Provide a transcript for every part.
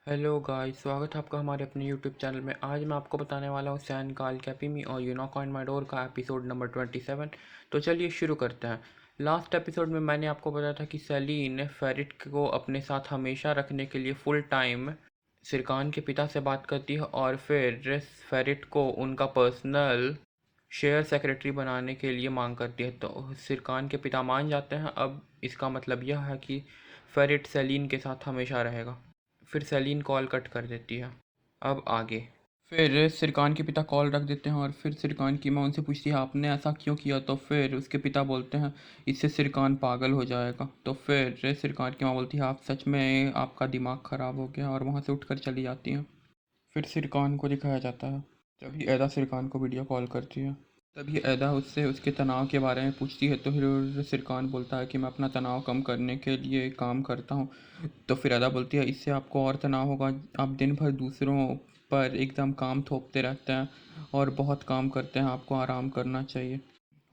Hello guys, स्वागत है आपका हमारे अपने यूट्यूब चैनल में। आज मैं आपको बताने वाला हूँ सैन काल कैपिमी और यूनिकॉर्न माय डोर का एपिसोड नंबर 27। तो चलिए शुरू करते हैं। लास्ट एपिसोड में मैंने आपको बताया था कि सेलिन फेरिट को अपने साथ हमेशा रखने के लिए फुल टाइम सिरकान के पिता से बात करती है और फिर फेरिट को उनका पर्सनल शेयर सेक्रेटरी बनाने के लिए मांग करती है। तो सिरकान के पिता मान जाते हैं। अब इसका मतलब यह है कि फेरिट सेलिन के साथ हमेशा रहेगा। फिर सेलिन कॉल कट कर देती है। अब आगे फिर सिरकान के पिता कॉल रख देते हैं और फिर सिरकान की माँ उनसे पूछती है आपने ऐसा क्यों किया। तो फिर उसके पिता बोलते हैं इससे सिरकान पागल हो जाएगा। तो फिर सिरकान की माँ बोलती है आप सच में आपका दिमाग ख़राब हो गया और वहाँ से उठकर चली जाती हैं। फिर सिरकान को दिखाया जाता है। तभी एदा सिरकान को वीडियो कॉल करती है। तभी एदा उससे उसके तनाव के बारे में पूछती है। तो फिर सिरकान बोलता है कि मैं अपना तनाव कम करने के लिए काम करता हूँ। तो फिर एदा बोलती है इससे आपको और तनाव होगा। आप दिन भर दूसरों पर एकदम काम थोपते रहते हैं और बहुत काम करते हैं। आपको आराम करना चाहिए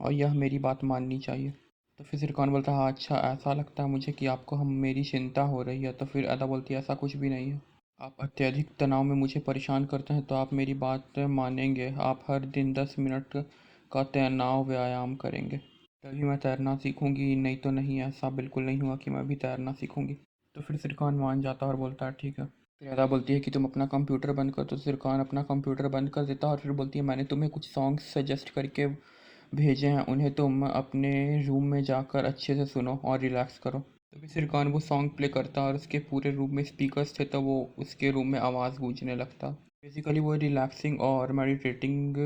और यह मेरी बात माननी चाहिए। तो फिर सिरकान बोलता है हाँ अच्छा ऐसा लगता है मुझे कि आपको हम मेरी चिंता हो रही है। तो फिर एदा बोलती है ऐसा कुछ भी नहीं है। आप अत्यधिक तनाव में मुझे परेशान करते हैं तो आप मेरी बात मानेंगे। आप हर दिन 10 मिनट का तनाव व्यायाम करेंगे तभी मैं तैरना सीखूंगी। नहीं तो नहीं, ऐसा बिल्कुल नहीं हुआ कि मैं भी तैरना सीखूंगी। तो फिर सिरकान मान जाता है और बोलता है ठीक है। फिर अदा बोलती है कि तुम अपना कंप्यूटर बंद कर। तो सिरकान अपना कंप्यूटर बंद कर देता है और फिर बोलती है मैंने तुम्हें कुछ सॉन्ग्स सजेस्ट करके भेजे हैं, उन्हें तुम अपने रूम में जाकर अच्छे से सुनो और रिलैक्स करो। तभी सिरकान वो सॉन्ग प्ले करता और उसके पूरे रूम में स्पीकर्स थे तो वो उसके रूम में आवाज़ गूंजने लगता। बेसिकली वो रिलैक्सिंग और मेडिटेटिंग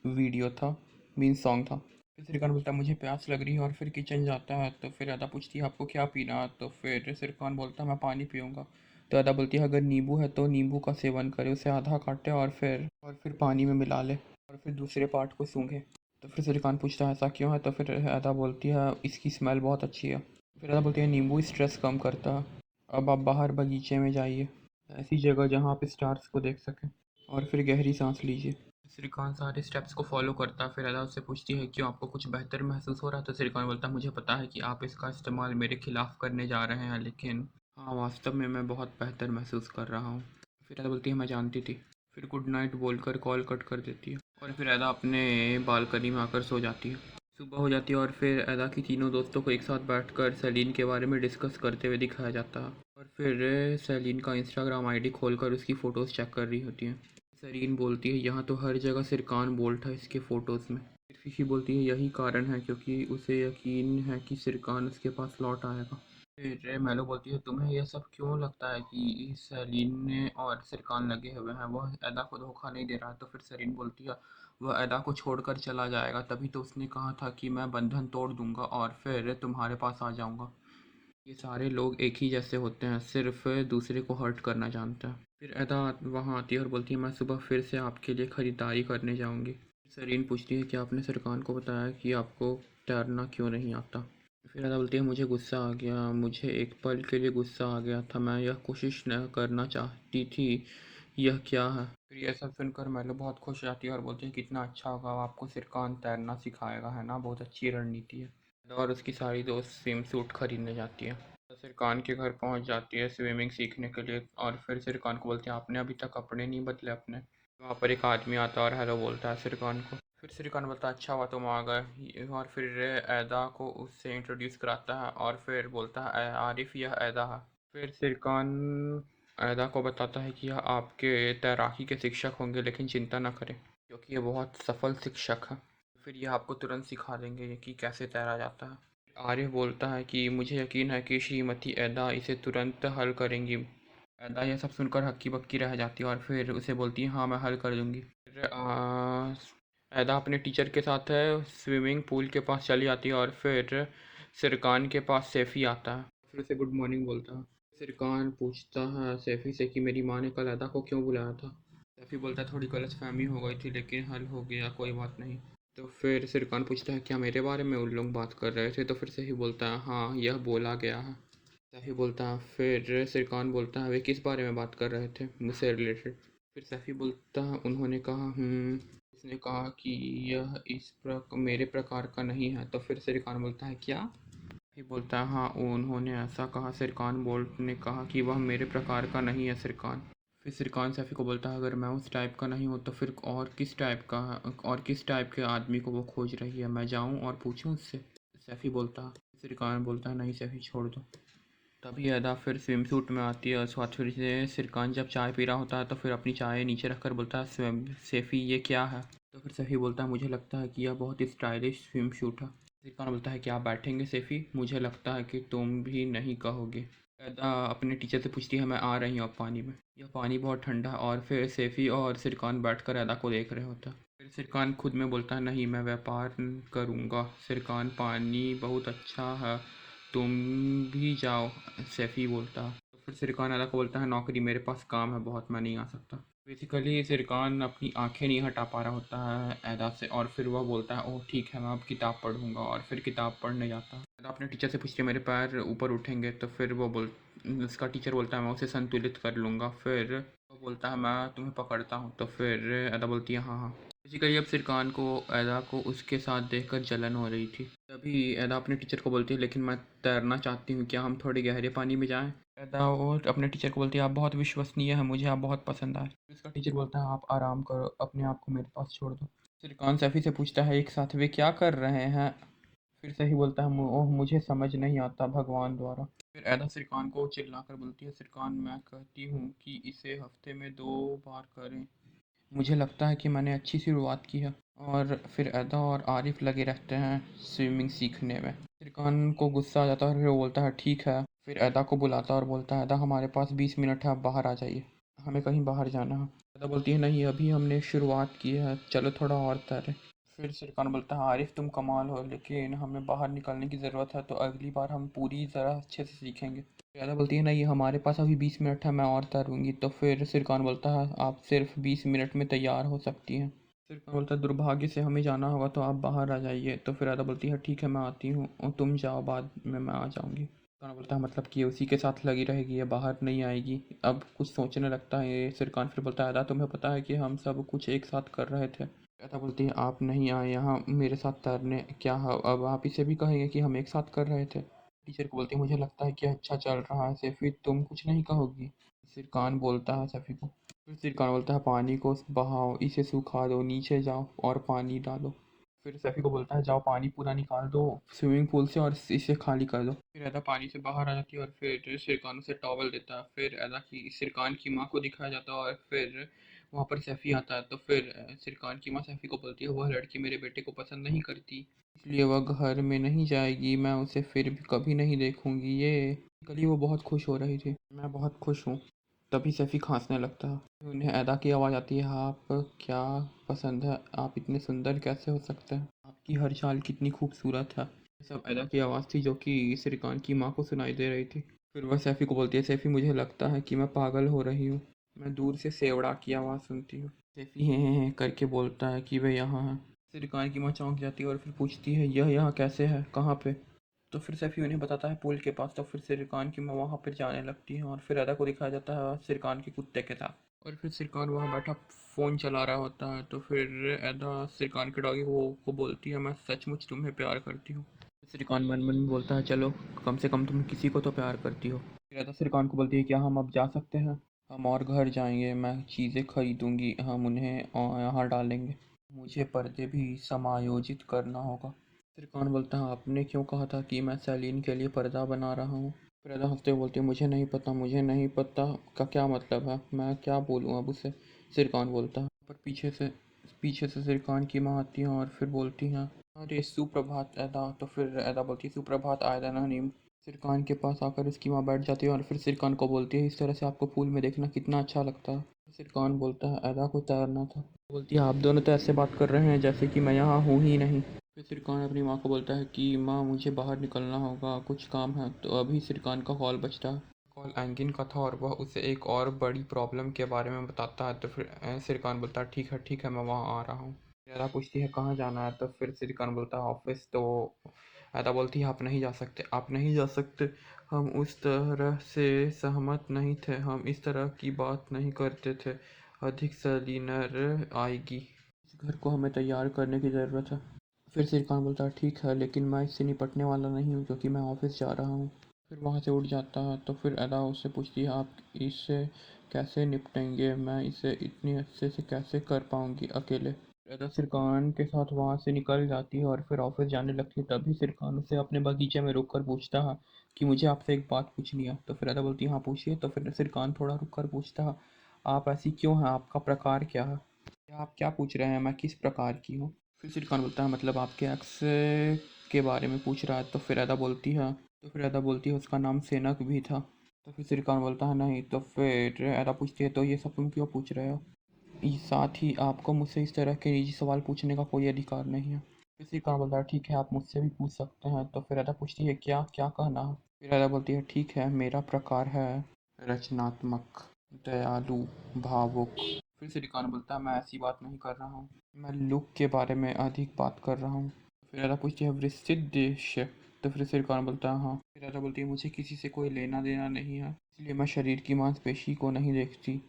वीडियो था, मीन सॉन्ग था। फिर सिरकान बोलता है मुझे प्यास लग रही है और फिर किचन जाता है। तो फिर अदा पूछती है आपको क्या पीना। तो फिर सिरकान बोलता है मैं पानी पीऊँगा। तो अदा बोलती है अगर नींबू है तो नींबू का सेवन करे, उसे आधा काटे और फिर पानी में मिला ले और फिर दूसरे पार्ट को सूंघे। तो फिर सिरकान पूछता है ऐसा क्यों है। तो फिर अदा बोलती है इसकी स्मेल बहुत अच्छी है। फिर अदा बोलती है नींबू स्ट्रेस कम करता है। अब आप बाहर बगीचे में जाइए, ऐसी जगह जहाँ आप स्टार्स को देख सकें, और फिर गहरी सांस लीजिए। श्रीकांत सारे स्टेप्स को फॉलो करता है। फिर अदा उससे पूछती है क्यों आपको कुछ बेहतर महसूस हो रहा है। तो श्रीकांत बोलता है मुझे पता है कि आप इसका इस्तेमाल मेरे खिलाफ करने जा रहे हैं, लेकिन हाँ वास्तव में मैं बहुत बेहतर महसूस कर रहा हूँ। फिर अदा बोलती है मैं जानती थी। फिर गुड नाइट बोलकर कॉल कट कर देती है और फिर अदा अपने बालकनी में आकर सो जाती है। सुबह हो जाती है और फिर अदा की तीनों दोस्तों को एक साथ बैठकर सेलिन के बारे में डिस्कस करते हुए दिखाया जाता है और फिर सेलिन का इंस्टाग्राम आईडी खोलकर उसकी फ़ोटोज़ चेक कर रही होती हैं। सरीन बोलती है यहाँ तो हर जगह सिरकान बोल्ट है इसके फ़ोटोज़ में। फिर फिशी बोलती है यही कारण है क्योंकि उसे यकीन है कि सिरकान उसके पास लौट आएगा। फिर मेलो बोलती है तुम्हें यह सब क्यों लगता है कि सेलिन और सिरकान लगे हुए हैं, वह एदा को धोखा नहीं दे रहा है। तो फिर सरीन बोलती है वह एदा को छोड़कर चला जाएगा, तभी तो उसने कहा था कि मैं बंधन तोड़ दूंगा और फिर तुम्हारे पास आ जाऊंगा। ये सारे लोग एक ही जैसे होते हैं, सिर्फ दूसरे को हर्ट करना जानते हैं। फिर अदा वहाँ आती है और बोलती है मैं सुबह फिर से आपके लिए ख़रीदारी करने जाऊँगी। सरीन पूछती है कि आपने सरकान को बताया कि आपको तैरना क्यों नहीं आता। फिर अदा बोलती है मुझे गुस्सा आ गया, मुझे एक पल के लिए गुस्सा आ गया था, मैं यह कोशिश न करना चाहती थी। यह क्या है। फिर यह सब सुनकर मैलो बहुत खुश हो जाती है और बोलती है कितना अच्छा होगा, आपको सिरकान तैरना सिखाएगा, है ना, बहुत अच्छी रणनीति है। और उसकी सारी दोस्त स्विम सूट खरीदने जाती है। तो सिरकान के घर पहुंच जाती है स्विमिंग सीखने के लिए और फिर सिरकान को बोलती है आपने अभी तक कपड़े नहीं बदले अपने। वहाँ पर एक आदमी आता है और हेलो बोलता है सिरकान को। फिर सिरकान बोलता है अच्छा हुआ तुम आ गए और फिर ऐदा को उससे इंट्रोड्यूस कराता है और फिर बोलता है आरिफ यह ऐदा है। फिर सिरकान ऐदा को बताता है कि यह आपके तैराकी के शिक्षक होंगे, लेकिन चिंता न करें क्योंकि ये बहुत सफल शिक्षक हैं। फिर ये आपको तुरंत सिखा देंगे कि कैसे तैरा जाता है। आरिफ बोलता है कि मुझे यकीन है कि श्रीमती ऐदा इसे तुरंत हल करेंगी। ऐदा यह सब सुनकर हक्की बक्की रह जाती है और फिर उसे बोलती है हाँ मैं हल कर दूंगी। फिर ऐदा अपने टीचर के साथ स्विमिंग पूल के पास चली आती है और फिर सिरकान के पास सैफ़ी आता है। फिर उसे गुड मॉर्निंग बोलता है। सिरकान पूछता है सैफ़ी से कि मेरी माँ ने कल ऐदा को क्यों बुलाया था। सैफ़ी बोलता है थोड़ी गलतफहमी हो गई थी लेकिन हल हो गया, कोई बात नहीं। तो फिर सिरकान पूछता है क्या मेरे बारे में उन लोग बात कर रहे थे। तो फिर सैफ़ी बोलता है हाँ यह बोला गया है। सैफ़ी बोलता है फिर सिरकान बोलता है वे किस बारे में बात कर रहे थे मुझसे रिलेटेड। फिर सैफ़ी बोलता है उन्होंने कहा उसने कहा कि यह मेरे प्रकार का नहीं है। तो फिर सिरकान बोलता है क्या। सैफी बोलता है हाँ उन्होंने ऐसा कहा। सिरकान बोल्ट ने कहा कि वह मेरे प्रकार का नहीं है सिरकान। फिर सिरकान सैफी को बोलता है अगर मैं उस टाइप का नहीं हूँ तो फिर और किस टाइप का है, और किस टाइप के आदमी को वो खोज रही है, मैं जाऊँ और पूछूँ उससे। सैफी बोलता है, सिरकान बोलता है नहीं सैफी छोड़ दो। तभी अदा फिर स्विम सूट में आती है और साथ फिर से सिरकान जब चाय पी रहा होता है तो फिर अपनी चाय नीचे रखकर बोलता है स्विम सैफी ये क्या है। तो फिर सैफी बोलता है मुझे लगता है कि यह बहुत स्टाइलिश स्विम सूट है। सिरकान बोलता है कि आप बैठेंगे सैफी, मुझे लगता है कि तुम भी नहीं कहोगे। अदा अपने टीचर से पूछती है मैं आ रही हूँ अब पानी में, यह पानी बहुत ठंडा है। और फिर सैफी और सिरकान बैठकर अदा को देख रहे होता है। फिर सिरकान खुद में बोलता है नहीं मैं व्यापार करूँगा सिरकान, पानी बहुत अच्छा है, तुम भी जाओ। सैफी बोलता है। तो फिर सिरकान अदा को बोलता है नौकरी, मेरे पास काम है बहुत, मैं नहीं आ सकता। बेसिकली सिरकान अपनी आंखें नहीं हटा पा रहा होता है अदा से, और फिर वह बोलता है ओह ठीक है मैं अब किताब पढ़ूंगा, और फिर किताब पढ़ने जाता है। अदा अपने टीचर से पूछती है मेरे पैर ऊपर उठेंगे, तो फिर वो बोल उसका टीचर बोलता है मैं उसे संतुलित कर लूँगा। फिर वो बोलता है मैं तुम्हें पकड़ता हूँ, तो फिर अदा बोलती है हाँ हाँ। बेसिकली अब सिरकान को अदा को उसके साथ देखकर जलन हो रही थी। तभी अदा अपने टीचर को बोलती है लेकिन मैं तैरना चाहती हूँ, क्या हम थोड़े गहरे पानी में जाएं। अदा और अपने टीचर को बोलती है आप बहुत विश्वसनीय हैं, मुझे आप बहुत पसंद आए। उसका टीचर बोलता है आप आराम करो, अपने आप को मेरे पास छोड़ दो। सिरकान सैफी से पूछता है एक साथ वे क्या कर रहे हैं। फिर सही बोलता है ओह मुझे समझ नहीं आता भगवान द्वारा। फिर अदा सिरकान को चिल्लाकर बोलती है सिरकान मैं कहती हूँ कि इसे हफ्ते में 2 बार करें, मुझे लगता है कि मैंने अच्छी शुरुआत की है। और फिर अदा और आरिफ लगे रहते हैं स्विमिंग सीखने में। सिरकान को गुस्सा आ जाता है और फिर वो बोलता है ठीक है। फिर अदा को बुलाता है और बोलता है अदा हमारे पास 20 मिनट है, आप बाहर आ जाइए, हमें कहीं बाहर जाना है। अदा बोलती है नहीं अभी हमने शुरुआत की है, चलो थोड़ा और तैरें। फिर सिरकान बोलता है आरिफ तुम कमाल हो, लेकिन हमें बाहर निकलने की ज़रूरत है, तो अगली बार हम पूरी तरह अच्छे से सीखेंगे। ज़्यादा बोलती है नहीं हमारे पास अभी 20 मिनट है, मैं और तैरूँगी। तो फिर सिरकान बोलता है आप सिर्फ 20 मिनट में तैयार हो सकती हैं। सिरकान बोलता है दुर्भाग्य से हमें जाना होगा, तो आप बाहर आ जाइए। तो फिर अदा बोलती है ठीक है मैं आती हूँ, और तुम जाओ बाद में मैं आ जाऊँगी। सिरकान बोलता है मतलब कि ये उसी के साथ लगी रहेगी, ये बाहर नहीं आएगी। अब कुछ सोचने लगता है ये सिरकान। फिर बोलता है अदा तुम्हें पता है कि हम सब कुछ एक साथ कर रहे थे। अदा बोलती है आप नहीं आए यहाँ मेरे साथ तैरने, क्या अब आप इसे भी कहेंगे कि हम एक साथ कर रहे थे। टीचर को बोलती है मुझे लगता है कि अच्छा चल रहा है सैफी, तुम कुछ नहीं कहोगी। सिरकान बोलता है सैफी को। फिर सिरकान बोलता है पानी को बहाओ, इसे सुखा दो, नीचे जाओ और पानी डालो। फिर सैफी को बोलता है जाओ पानी पूरा निकाल दो स्विमिंग पूल से और इसे खाली कर दो। फिर अदा पानी से बाहर आ जाती है और फिर सिरकान उसे टॉवल देता है। फिर अदा की सिरकान की माँ को दिखाया जाता है और फिर वहाँ पर सैफी आता है। तो फिर सिरकान की माँ सैफी को बोलती है वह लड़की मेरे बेटे को पसंद नहीं करती, इसलिए वह घर में नहीं जाएगी, मैं उसे फिर भी कभी नहीं देखूंगी। ये कल वो बहुत खुश हो रही थी, मैं बहुत खुश हूँ। तभी सैफी खांसने लगता है। उन्हें अदा की आवाज़ आती है आप क्या पसंद है, आप इतने सुंदर कैसे हो सकते हैं, आपकी हर चाल कितनी खूबसूरत है। ये सब अदा की आवाज़ थी जो कि सिरकान की माँ को सुनाई दे रही थी। फिर वह सैफी को बोलती है सैफी मुझे लगता है कि मैं पागल हो रही हूँ, मैं दूर से सेवड़ा की आवाज़ सुनती हूँ। सैफी हैं करके बोलता है कि वे यहाँ हैं। सिरकान की माँ चौंक जाती है और फिर पूछती है यह यहाँ कैसे है, कहाँ पे। तो फिर सैफी उन्हें बताता है पुल के पास। तो फिर सिरकान की माँ वहाँ पर जाने लगती है और फिर अदा को दिखाया जाता है सिरकान के कुत्ते के साथ। और फिर सिरकान वहाँ बैठा फ़ोन चला रहा होता है। तो फिर अदा सिरकान के डॉगी को बोलती है मैं सचमुच तुम्हें प्यार करती हूँ। सिरकान मन मन में बोलता है चलो कम से कम तुम किसी को तो प्यार करती हो। फिर अदा सिरकान को बोलती है क्या हम अब जा सकते हैं, हम और घर जाएंगे, मैं चीज़ें खरीदूंगी, हम उन्हें यहाँ डालेंगे, मुझे पर्दे भी समायोजित करना होगा। सिरकान बोलता है आपने क्यों कहा था कि मैं सैलीन के लिए पर्दा बना रहा हूँ। फिर अदा हंसते हुए बोलती है मुझे नहीं पता, मुझे नहीं पता का क्या मतलब है, मैं क्या बोलूँ अब उसे। सिरकान बोलता है पर पीछे से सिरकान की माँ आती है और फिर बोलती हैं अरे सुप्रभात अदा। तो फिर अदा बोलती है सुप्रभात आयदा ननीम। सिरकान के पास आकर उसकी माँ बैठ जाती है और फिर सिरकान को बोलती है इस तरह से आपको पूल में देखना कितना अच्छा लगता है। सिरकान बोलता है अदा को तैरना था। बोलती है आप दोनों तो ऐसे बात कर रहे हैं जैसे कि मैं यहाँ हूँ ही नहीं। फिर सिरकान अपनी माँ को बोलता है कि माँ मुझे बाहर निकलना होगा, कुछ काम है। तो अभी सिरकान का कॉल बजता है। कॉल एंगिन का था और वह उसे एक और बड़ी प्रॉब्लम के बारे में बताता है। तो फिर सिरकान बोलता है ठीक है मैं वहाँ आ रहा हूँ। ज़रा पूछती है कहाँ जाना है। तो फिर सिरकान बोलता है ऑफिस। तो अदा बोलती है आप नहीं जा सकते, आप नहीं जा सकते, हम उस तरह से सहमत नहीं थे, हम इस तरह की बात नहीं करते थे, अधिक सलीनर आएगी, इस घर को हमें तैयार करने की ज़रूरत है। फिर सिरकान बोलता है ठीक है, लेकिन मैं इससे निपटने वाला नहीं हूँ क्योंकि मैं ऑफिस जा रहा हूँ। फिर वहाँ से उठ जाता है। तो फिर अदा उससे पूछती है आप इससे कैसे निपटेंगे, मैं इसे इतनी अच्छे से कैसे कर पाऊँगी अकेले। अदा सिरकान के साथ वहाँ से निकल जाती है और फिर ऑफिस जाने लगती है। तभी सिरकान उसे अपने बगीचे में रुक कर पूछता है कि मुझे आपसे एक बात पूछनी है। तो फिर अदा बोलती है हाँ पूछिए। तो फिर सिरकान थोड़ा रुक कर पूछता है आप ऐसी क्यों हैं, आपका प्रकार क्या है, या आप क्या पूछ रहे हैं, मैं किस प्रकार की हूँ। फिर सिरकान बोलता है मतलब आपके एक्स के बारे में पूछ रहा है। तो फिर अदा बोलती है उसका नाम सेनक भी था। तो फिर सिरकान बोलता है नहीं। तो फिर अदा पूछती है तो ये सब तुम क्यों पूछ रहे हो, साथ ही आपको मुझसे इस तरह के निजी सवाल पूछने का कोई अधिकार नहीं है। फिर सिरकान बोलता है ठीक है, आप मुझसे भी पूछ सकते हैं। तो फिर अदा पूछती है क्या क्या कहना है। फिर अदा बोलती है ठीक है, मेरा प्रकार है रचनात्मक, दयालु, भावुक। फिर सिरकान बोलता है मैं ऐसी बात नहीं कर रहा हूँ, मैं लुक के बारे में अधिक बात कर रहा हूँ। फिर अदा पूछती है विस्तृत दृश्य। तो फिर सिरकान बोलता है हाँ। फिर अदा बोलती है मुझे किसी से कोई लेना देना नहीं है, इसलिए मैं शरीर की मांसपेशी को नहीं देखती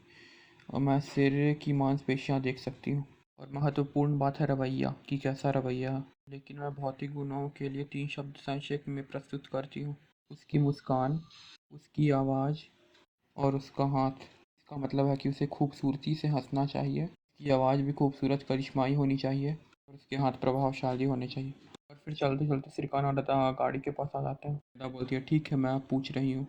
और मैं सिर की मांसपेशियाँ देख सकती हूँ। और महत्वपूर्ण बात है रवैया कि कैसा रवैया है। लेकिन मैं भौतिक गुणों के लिए 3 शब्द संक्षेप में प्रस्तुत करती हूँ, उसकी मुस्कान, उसकी आवाज़ और उसका हाथ। इसका मतलब है कि उसे खूबसूरती से हंसना चाहिए, उसकी आवाज़ भी खूबसूरत करिश्माई होनी चाहिए और उसके हाथ प्रभावशाली होने चाहिए। और फिर चलते चलते सिरकाना और लता गाड़ी के पास आ जाते हैं। लता बोलती है ठीक है, मैं अब पूछ रही हूँ,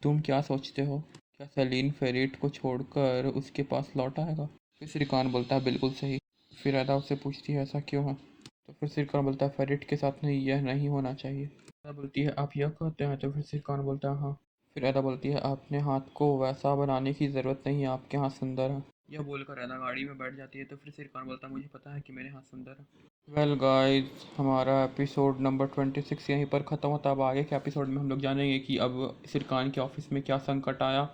तुम क्या सोचते हो, क्या सेलिन फेरिट को छोड़कर उसके पास लौट आएगा। फिर सिरकान बोलता है बिल्कुल सही। फिर अदा उससे पूछती है ऐसा क्यों है। तो फिर सिरकान बोलता है फेरिट के साथ नहीं, यह नहीं होना चाहिए। अदा बोलती है आप यह कहते हैं। तो फिर सिरकान बोलता है हाँ। फिर अदा बोलती है अपने हाथ को वैसा बनाने की ज़रूरत नहीं है, आपके हाथ सुंदर है। यह बोलकर अदा गाड़ी में बैठ जाती है। तो फिर सिरकान बोलता है मुझे पता है कि मेरे हाथ सुंदर है। वेल गाइस, हमारा एपिसोड नंबर 26 यहीं पर ख़त्म होता है। अब आगे के एपिसोड में हम लोग जानेंगे कि अब सिरकान के ऑफिस में क्या संकट आया।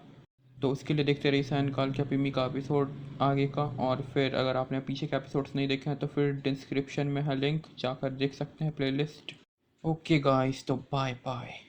तो उसके लिए देखते रहिए सैन काल के पिमी का एपिसोड आगे का। और फिर अगर आपने पीछे के एपिसोड्स नहीं देखे हैं तो फिर डिस्क्रिप्शन में है लिंक, जाकर देख सकते हैं प्लेलिस्ट। ओके गाइस, तो बाय बाय।